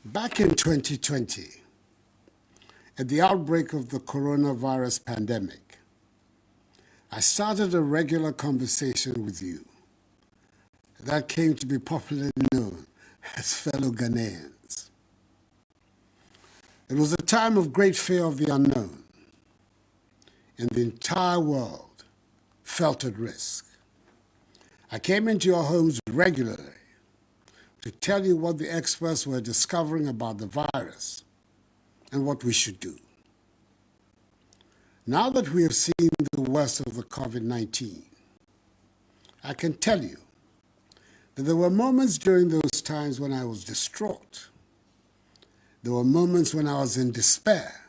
Back in 2020, at the outbreak of the coronavirus pandemic, I started a regular conversation with you that came to be popularly known as fellow Ghanaians. It was a time of great fear of the unknown, and the entire world felt at risk. I came into your homes regularly to tell you what the experts were discovering about the virus and what we should do. Now that we have seen the worst of the COVID-19, I can tell you that there were moments during those times when I was distraught. There were moments when I was in despair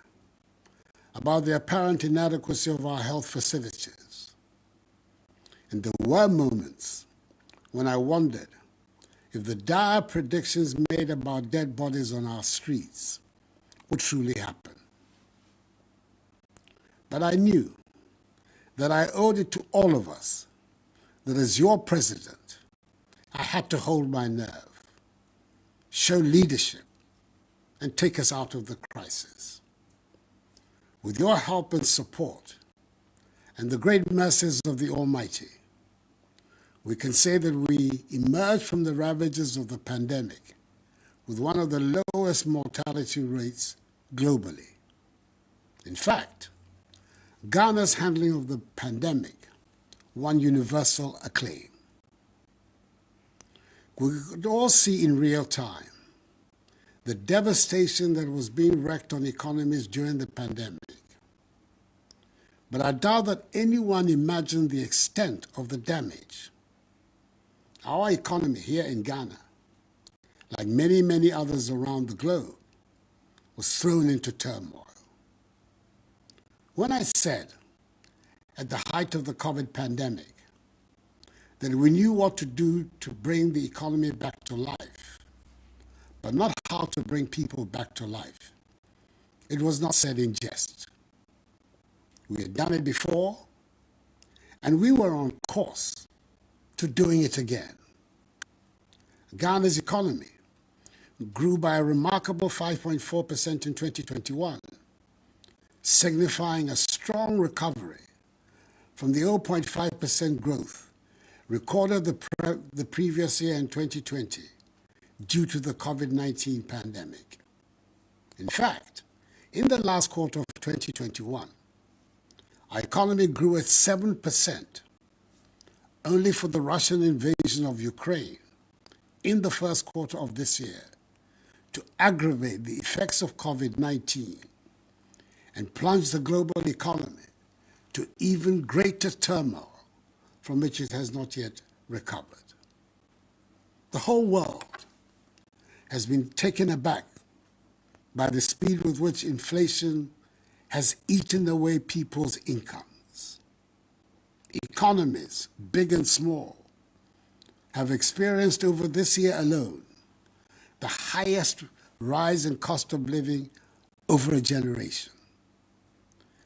about the apparent inadequacy of our health facilities. And there were moments when I wondered if the dire predictions made about dead bodies on our streets would truly happen. But I knew that I owed it to all of us that as your president, I had to hold my nerve, show leadership, and take us out of the crisis. With your help and support, and the great mercies of the Almighty, we can say that we emerged from the ravages of the pandemic with one of the lowest mortality rates globally. In fact, Ghana's handling of the pandemic won universal acclaim. We could all see in real time the devastation that was being wreaked on economies during the pandemic. But I doubt that anyone imagined the extent of the damage. Our economy here in Ghana, like many, many others around the globe, was thrown into turmoil. When I said, at the height of the COVID pandemic, that we knew what to do to bring the economy back to life, but not how to bring people back to life, it was not said in jest. We had done it before, and we were on course to doing it again. Ghana's economy grew by a remarkable 5.4% in 2021, signifying a strong recovery from the 0.5% growth recorded the previous year in 2020 due to the COVID-19 pandemic. In fact, in the last quarter of 2021, our economy grew at 7%, only for the Russian invasion of Ukraine in the first quarter of this year to aggravate the effects of COVID-19 and plunge the global economy to even greater turmoil from which it has not yet recovered. The whole world has been taken aback by the speed with which inflation has eaten away people's incomes. Economies, big and small, have experienced over this year alone the highest rise in cost of living over a generation,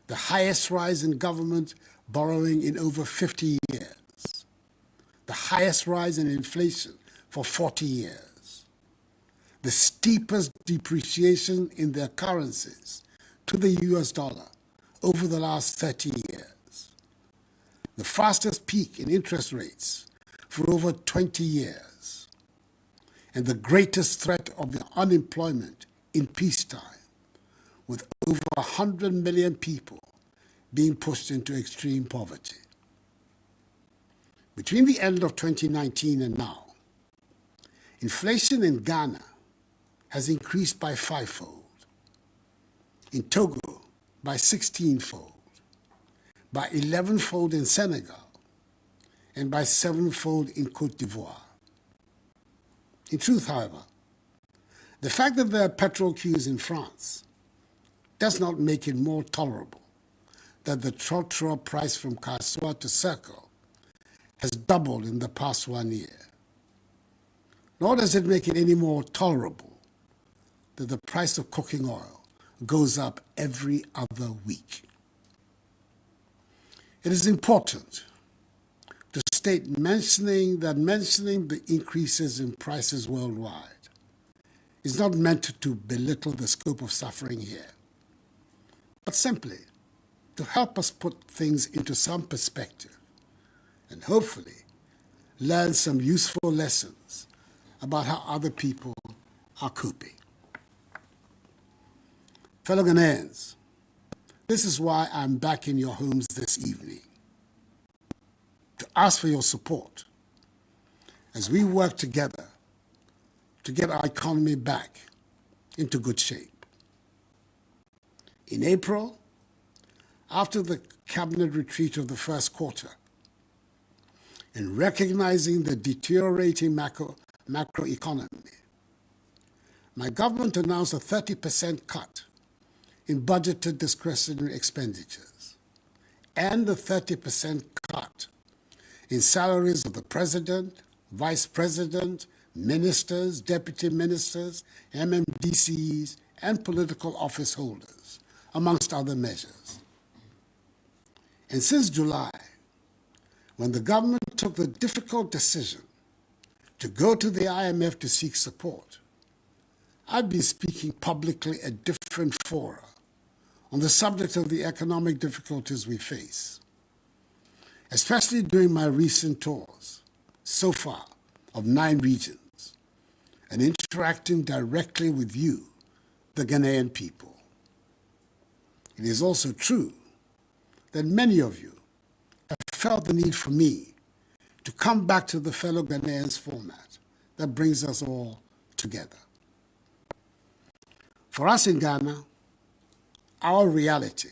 the highest rise in government borrowing in over 50 years, the highest rise in inflation for 40 years, the steepest depreciation in their currencies to the US dollar over the last 30 years, the fastest peak in interest rates for over 20 years, and the greatest threat of unemployment in peacetime, with over 100 million people being pushed into extreme poverty. Between the end of 2019 and now, inflation in Ghana has increased by 5-fold, in Togo by 16-fold, by 11-fold in Senegal, and by 7-fold in Côte d'Ivoire. In truth, however, the fact that there are petrol queues in France does not make it more tolerable that the trottoir price from Kasoa to Circle has doubled in the past 1 year. Nor does it make it any more tolerable that the price of cooking oil goes up every other week. It is important to state mentioning the increases in prices worldwide is not meant to belittle the scope of suffering here, but simply to help us put things into some perspective and hopefully learn some useful lessons about how other people are coping. Fellow Ghanaians, this is why I'm back in your homes this evening, to ask for your support as we work together to get our economy back into good shape. In April, after the cabinet retreat of the first quarter, in recognizing the deteriorating macroeconomy, my government announced a 30% cut in budgeted discretionary expenditures and a 30% cut in salaries of the president, vice president, ministers, deputy ministers, MMDCs, and political office holders, amongst other measures. And since July, when the government took the difficult decision to go to the IMF to seek support, I've been speaking publicly at different fora on the subject of the economic difficulties we face, especially during my recent tours, so far, of 9 regions, and interacting directly with you, the Ghanaian people. It is also true that many of you have felt the need for me to come back to the fellow Ghanaians format that brings us all together. For us in Ghana, our reality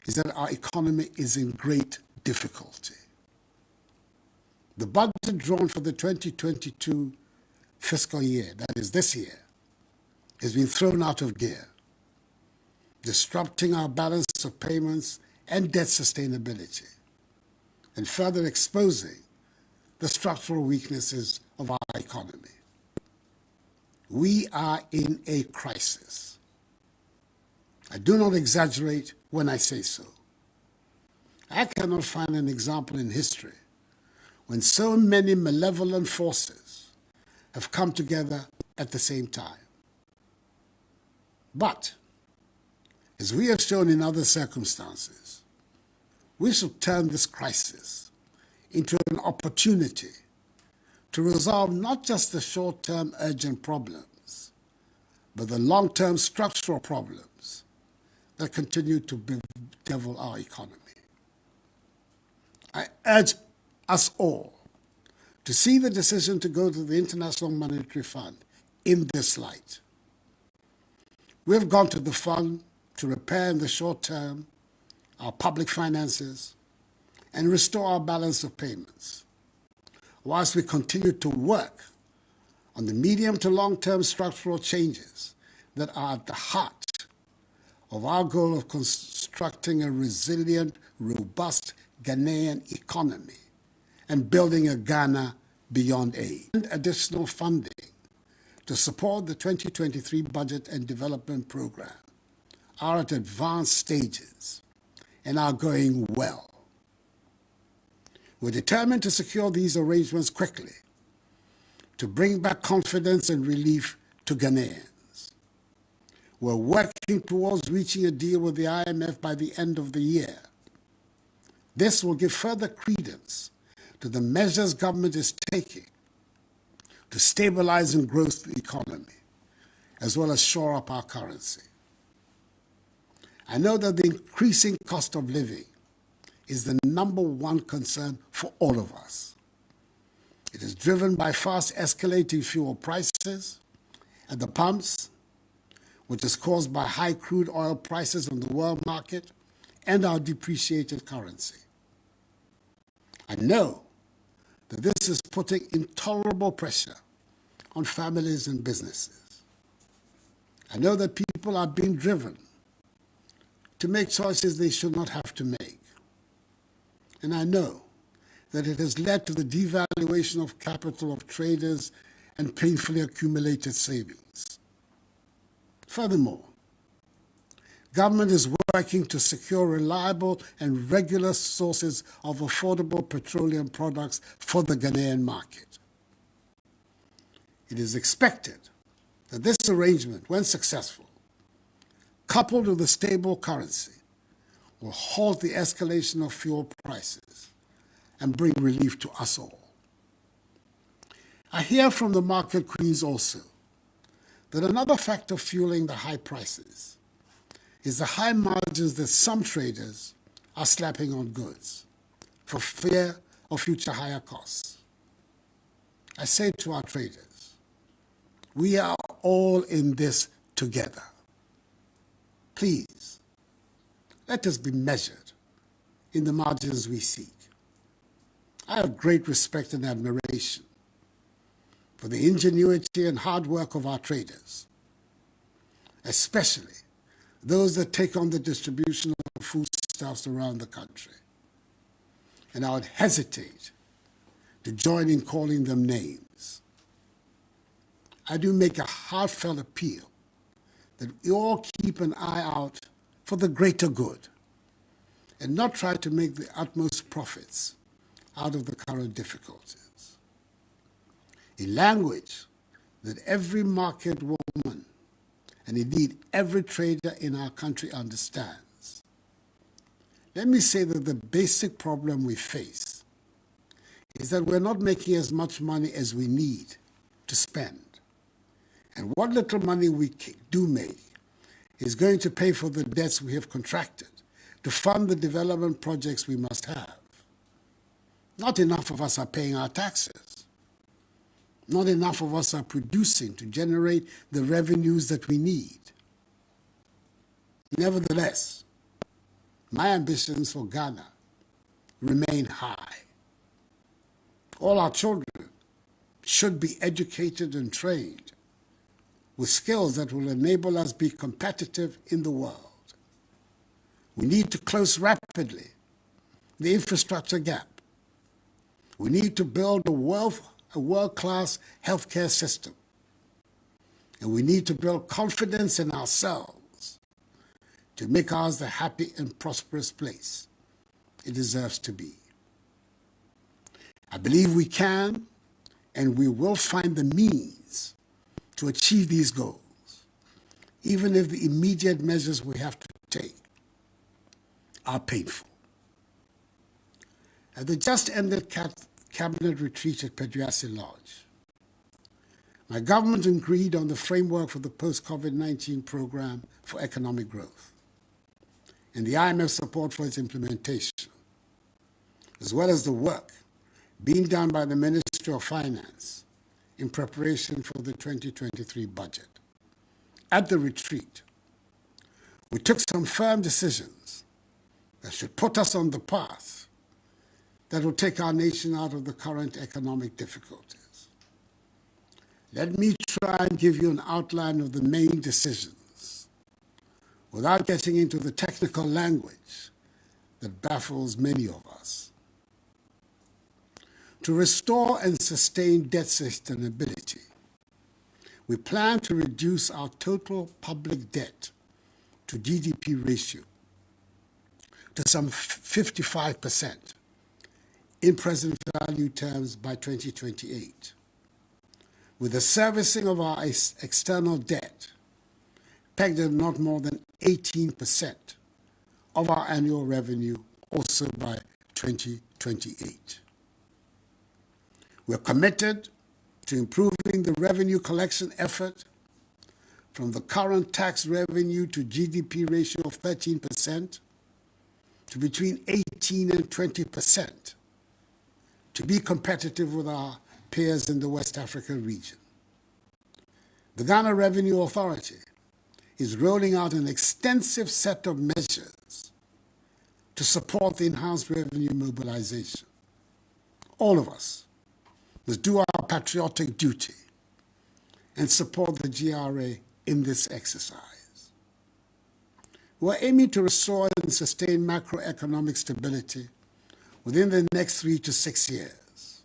is that our economy is in great difficulty. The budget drawn for the 2022 fiscal year, that is this year, has been thrown out of gear, disrupting our balance of payments and debt sustainability, and further exposing the structural weaknesses of our economy. We are in a crisis. I do not exaggerate when I say so. I cannot find an example in history when so many malevolent forces have come together at the same time. But, as we have shown in other circumstances, we should turn this crisis into an opportunity to resolve not just the short-term urgent problems, but the long-term structural problems that continue to bedevil our economy. I urge us all to see the decision to go to the International Monetary Fund in this light. We have gone to the fund to repair in the short term our public finances and restore our balance of payments, whilst we continue to work on the medium to long-term structural changes that are at the heart of our goal of constructing a resilient, robust Ghanaian economy and building a Ghana beyond aid. And additional funding to support the 2023 Budget and Development Program are at advanced stages and are going well. We're determined to secure these arrangements quickly to bring back confidence and relief to Ghanaians. We're working towards reaching a deal with the IMF by the end of the year. This will give further credence to the measures government is taking to stabilize and grow the economy, as well as shore up our currency. I know that the increasing cost of living is the #1 concern for all of us. It is driven by fast escalating fuel prices at the pumps, which is caused by high crude oil prices on the world market and our depreciated currency. I know that this is putting intolerable pressure on families and businesses. I know that people are being driven to make choices they should not have to make. And I know that it has led to the devaluation of capital of traders and painfully accumulated savings. Furthermore, government is working to secure reliable and regular sources of affordable petroleum products for the Ghanaian market. It is expected that this arrangement, when successful, coupled with a stable currency, will halt the escalation of fuel prices and bring relief to us all. I hear from the market queens also that another factor fueling the high prices is the high margins that some traders are slapping on goods for fear of future higher costs. I say to our traders, we are all in this together. Please, let us be measured in the margins we seek. I have great respect and admiration for the ingenuity and hard work of our traders, especially those that take on the distribution of foodstuffs around the country. And I would hesitate to join in calling them names. I do make a heartfelt appeal that we all keep an eye out for the greater good and not try to make the utmost profits out of the current difficulties. In language that every market woman and indeed every trader in our country understands, let me say that the basic problem we face is that we're not making as much money as we need to spend. And what little money we do make is going to pay for the debts we have contracted to fund the development projects we must have. Not enough of us are paying our taxes. Not enough of us are producing to generate the revenues that we need. Nevertheless, my ambitions for Ghana remain high. All our children should be educated and trained with skills that will enable us to be competitive in the world. We need to close rapidly the infrastructure gap. We need to build a world-class healthcare system. And we need to build confidence in ourselves to make ours the happy and prosperous place it deserves to be. I believe we can and we will find the means to achieve these goals, even if the immediate measures we have to take are painful. At the just-ended cabinet retreat at Peduasi Lodge, my government agreed on the framework for the post-COVID-19 program for economic growth and the IMF support for its implementation, as well as the work being done by the Ministry of Finance in preparation for the 2023 budget. At the retreat, we took some firm decisions that should put us on the path that will take our nation out of the current economic difficulties. Let me try and give you an outline of the main decisions without getting into the technical language that baffles many of us. To restore and sustain debt sustainability, we plan to reduce our total public debt to GDP ratio to some 55% in present value terms by 2028, with the servicing of our external debt pegged at not more than 18% of our annual revenue also by 2028. We're committed to improving the revenue collection effort from the current tax revenue to GDP ratio of 13% to between 18 and 20% to be competitive with our peers in the West Africa region. The Ghana Revenue Authority is rolling out an extensive set of measures to support the enhanced revenue mobilization. All of us must do our patriotic duty and support the GRA in this exercise. We're aiming to restore and sustain macroeconomic stability within the next 3 to 6 years,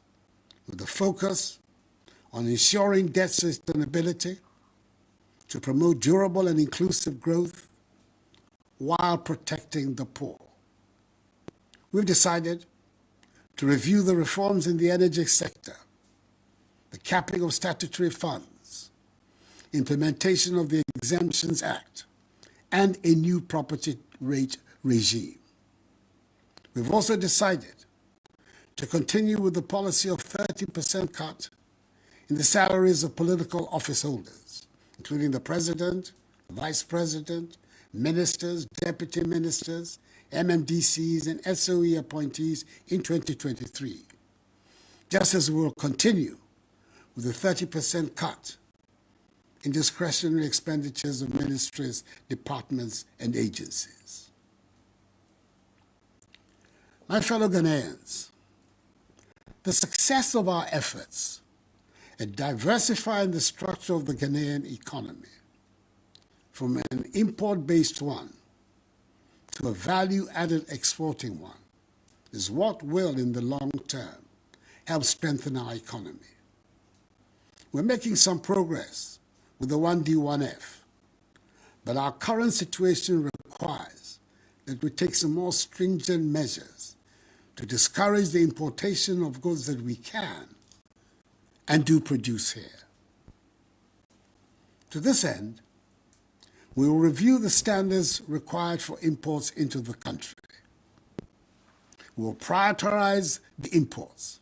with a focus on ensuring debt sustainability to promote durable and inclusive growth while protecting the poor. We've decided to review the reforms in the energy sector, the capping of statutory funds, implementation of the Exemptions Act, and a new property rate regime. We've also decided to continue with the policy of 30% cut in the salaries of political office holders, including the President, Vice President, ministers, deputy ministers, MMDCs, and SOE appointees in 2023, just as we will continue with the 30% cut in discretionary expenditures of ministries, departments, and agencies. My fellow Ghanaians, the success of our efforts at diversifying the structure of the Ghanaian economy from an import-based one to a value-added exporting one is what will, in the long term, help strengthen our economy. We're making some progress with the 1D1F, but our current situation requires that we take some more stringent measures to discourage the importation of goods that we can and do produce here. To this end, we will review the standards required for imports into the country. We will prioritize the imports,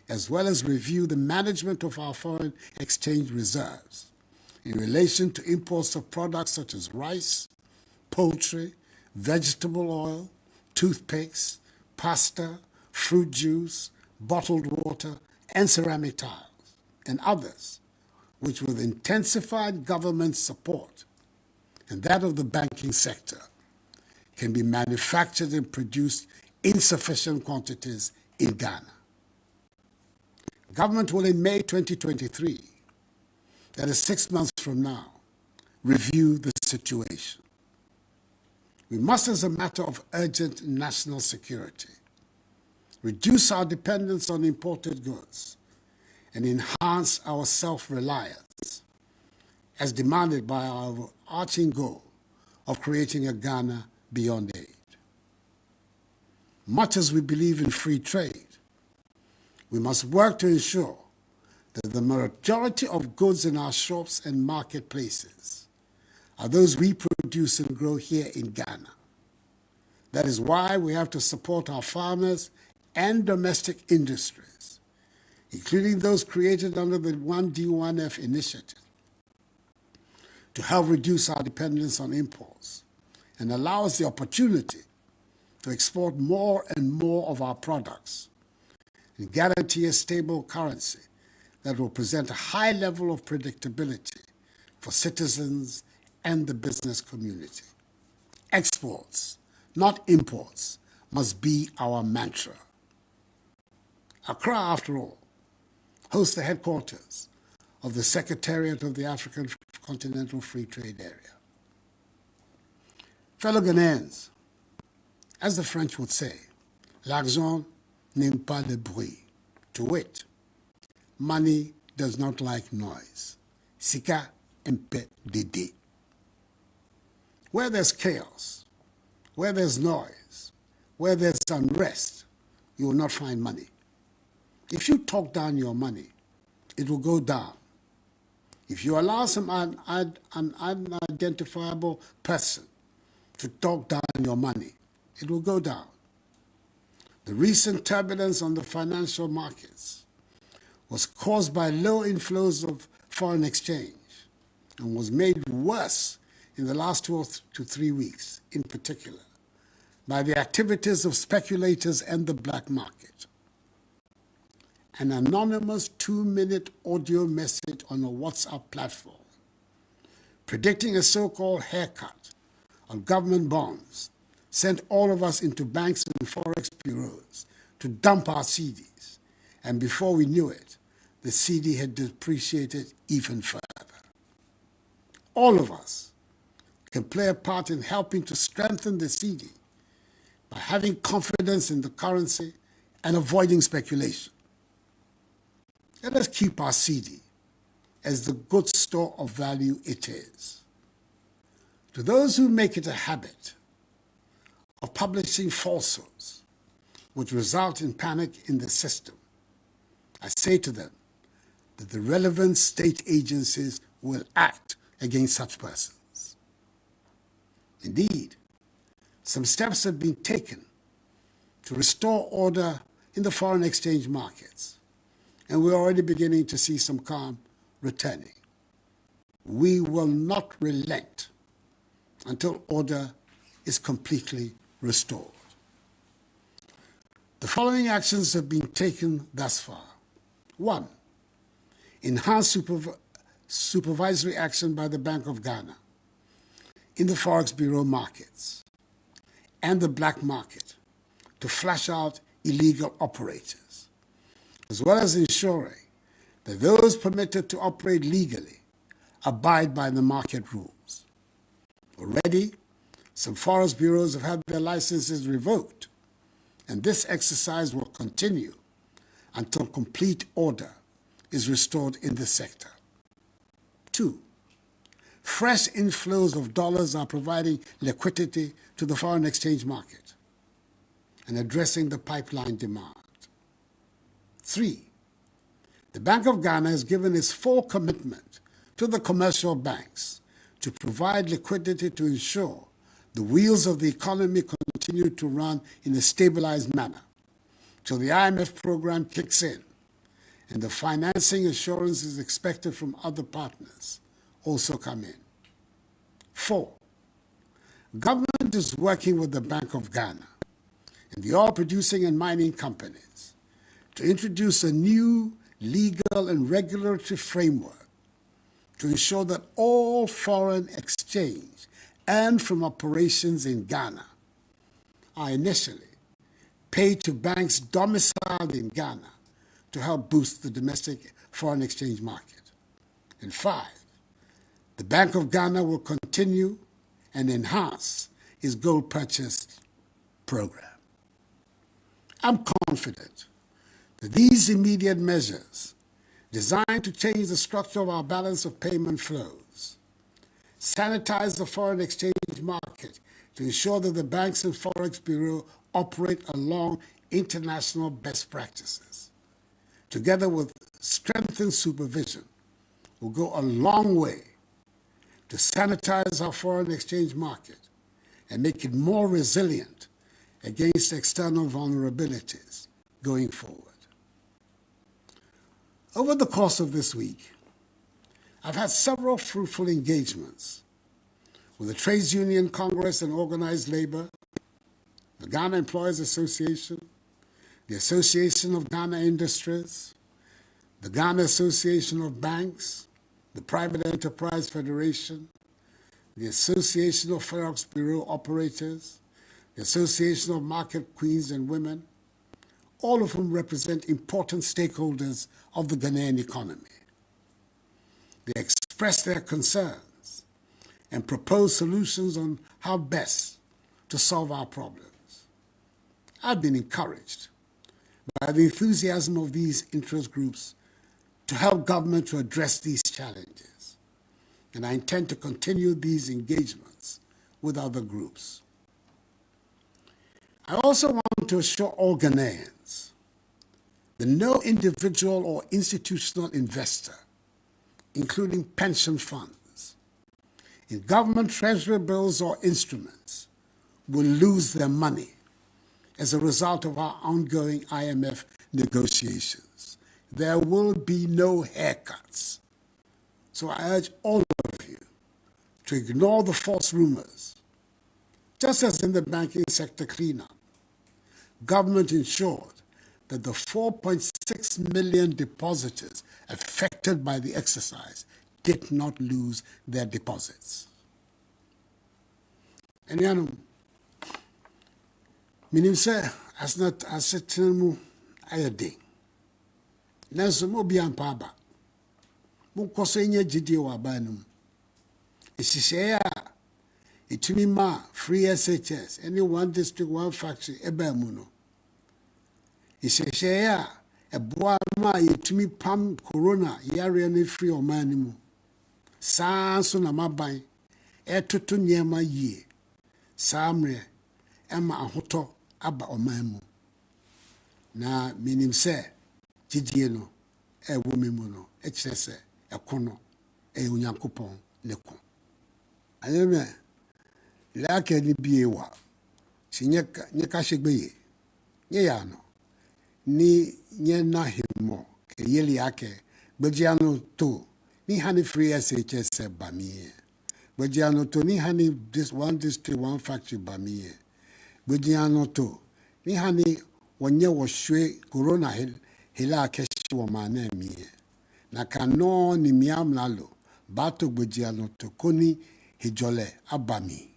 as well as review the management of our foreign exchange reserves in relation to imports of products such as rice, poultry, vegetable oil, toothpicks, pasta, fruit juice, bottled water, and ceramic tiles, and others, which with intensified government support and that of the banking sector, can be manufactured and produced in sufficient quantities in Ghana. Government will in May 2023, that is 6 months from now, review the situation. We must, as a matter of urgent national security, reduce our dependence on imported goods and enhance our self-reliance, as demanded by our overarching goal of creating a Ghana beyond aid. Much as we believe in free trade, we must work to ensure that the majority of goods in our shops and marketplaces are those we produce and grow here in Ghana. That is why we have to support our farmers and domestic industries, including those created under the 1D1F initiative, to help reduce our dependence on imports and allow us the opportunity to export more and more of our products and guarantee a stable currency that will present a high level of predictability for citizens and the business community. Exports, not imports, must be our mantra. Accra, after all, hosts the headquarters of the Secretariat of the African Continental Free Trade Area. Fellow Ghanaians, as the French would say, l'argent n'aime pas le bruit. To wit, money does not like noise. Sika mpe dede. Where there's chaos, where there's noise, where there's unrest, you will not find money. If you talk down your money, it will go down. If you allow some unidentifiable person to talk down your money, it will go down. The recent turbulence on the financial markets was caused by low inflows of foreign exchange and was made worse in the last 2 to 3 weeks, in particular, by the activities of speculators and the black market. An anonymous 2-minute audio message on a WhatsApp platform predicting a so-called haircut on government bonds sent all of us into banks and forex bureaus to dump our CDs, and before we knew it, the CD had depreciated even further. All of us can play a part in helping to strengthen the CD by having confidence in the currency and avoiding speculation. Let us keep our CD as the good store of value it is. To those who make it a habit of publishing falsehoods which result in panic in the system, I say to them that the relevant state agencies will act against such persons. Indeed, some steps have been taken to restore order in the foreign exchange markets, and we're already beginning to see some calm returning. We will not relent until order is completely restored. The following actions have been taken thus far. 1. Enhanced supervisory action by the Bank of Ghana in the Forex Bureau markets and the black market to flush out illegal operators, as well as ensuring that those permitted to operate legally abide by the market rules. Already, some Forex bureaus have had their licenses revoked, and this exercise will continue until complete order is restored in the sector. 2. Fresh inflows of dollars are providing liquidity to the foreign exchange market and addressing the pipeline demand. 3. The Bank of Ghana has given its full commitment to the commercial banks to provide liquidity to ensure the wheels of the economy continue to run in a stabilized manner till the IMF program kicks in and the financing assurances expected from other partners also come in. 4. Government is working with the Bank of Ghana and the oil producing and mining companies to introduce a new legal and regulatory framework to ensure that all foreign exchange and from operations in Ghana are initially paid to banks domiciled in Ghana to help boost the domestic foreign exchange market. And 5, the Bank of Ghana will continue and enhance its gold purchase program. I'm confident that these immediate measures, designed to change the structure of our balance of payment flows, sanitize the foreign exchange market to ensure that the banks and Forex Bureau operate along international best practices, together with strengthened supervision, will go a long way to sanitize our foreign exchange market and make it more resilient against external vulnerabilities going forward. Over the course of this week, I've had several fruitful engagements with the Trades Union Congress and Organized Labor, the Ghana Employers Association, the Association of Ghana Industries, the Ghana Association of Banks, the Private Enterprise Federation, the Association of Forex Bureau Operators, the Association of Market Queens and Women, all of whom represent important stakeholders of the Ghanaian economy. They express their concerns and propose solutions on how best to solve our problems. I've been encouraged by the enthusiasm of these interest groups to help government to address these challenges, and I intend to continue these engagements with other groups. I also want to assure all Ghanaians that no individual or institutional investor, including pension funds, in government treasury bills or instruments, will lose their money as a result of our ongoing IMF negotiations. There will be no haircuts. So I urge all of you to ignore the false rumors. Just as in the banking sector cleanup, government ensured that the 4.6 million depositors affected by the exercise did not lose their deposits. And minim sɛ asnat asetena mu ayɛ nanso mo bi ampa aba mo kɔso nya gidie wɔ aban no mu ehyehyɛ a etumi ma free SHS any one district one factory eba mu no ehyehyɛ a ɛboa ma yɛtumi pam corona yare no free ɔman no mu saa so na maban ɛtoto nneɛma yie saa mmerɛ ɛma ahotɔ aba ɔman mu na minim sɛ gidie no ɛwɔ me mu no ɛkyerɛ sɛ ɛko no Unyankopon neko. Ayeme la ke ni biewa. Si nyeka shegbe nye ya no. Ni nye na himo ke yeli yake gbejiano to ni hani free SHS bamiye. Gbejiano to ni hani this one district one factory bamiye. Gbejiano to ni hani wanye washwe corona hila keshi wa mane miye. Na kano ni miam lalo bato gbejiano to koni hijole abami.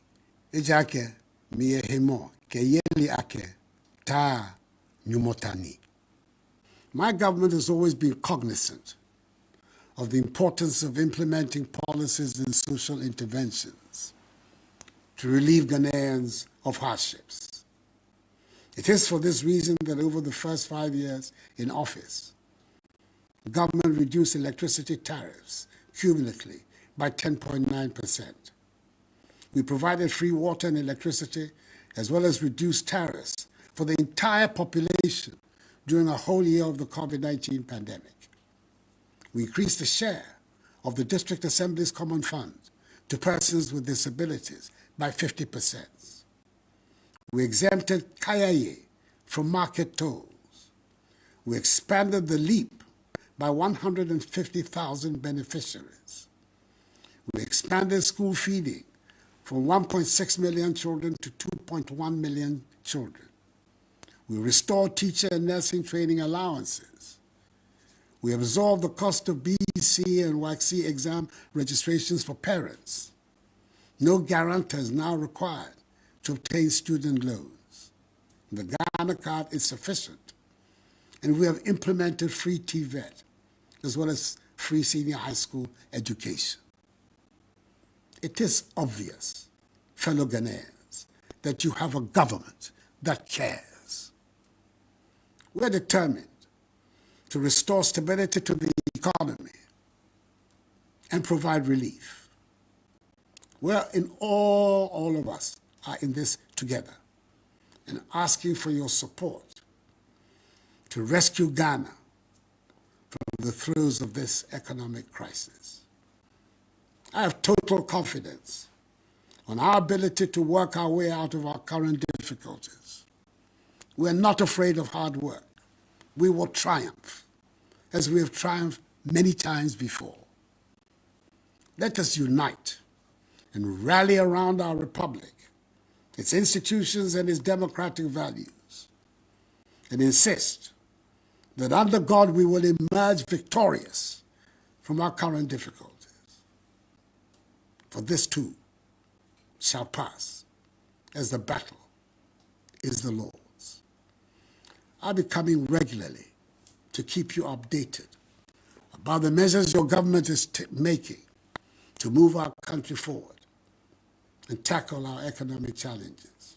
Ejake miye himo ke yeli ake ta nyumotani. My government has always been cognizant of the importance of implementing policies and social interventions to relieve Ghanaians of hardships. It is for this reason that over the first 5 years in office, the government reduced electricity tariffs cumulatively by 10.9%. We provided free water and electricity as well as reduced tariffs for the entire population during a whole year of the COVID-19 pandemic. We increased the share of the District Assembly's Common Fund to persons with disabilities by 50%. We exempted Kayaye from market tolls. We expanded the LEAP by 150,000 beneficiaries. We expanded school feeding from 1.6 million children to 2.1 million children. We restored teacher and nursing training allowances. We absorbed the cost of BC and WACC exam registrations for parents. No guarantor is now required to obtain student loans. The Ghana card is sufficient. And we have implemented free TVET as well as free senior high school education. It is obvious, fellow Ghanaians, that you have a government that cares. We're determined to restore stability to the economy and provide relief. We're in all of us are in this together and asking for your support to rescue Ghana from the throes of this economic crisis. I have total confidence on our ability to work our way out of our current difficulties. We are not afraid of hard work. We will triumph, as we have triumphed many times before. Let us unite and rally around our republic, its institutions and its democratic values, and insist that under God we will emerge victorious from our current difficulties. For this too shall pass, as the battle is the Lord's. I'll be coming regularly to keep you updated about the measures your government is making to move our country forward and tackle our economic challenges.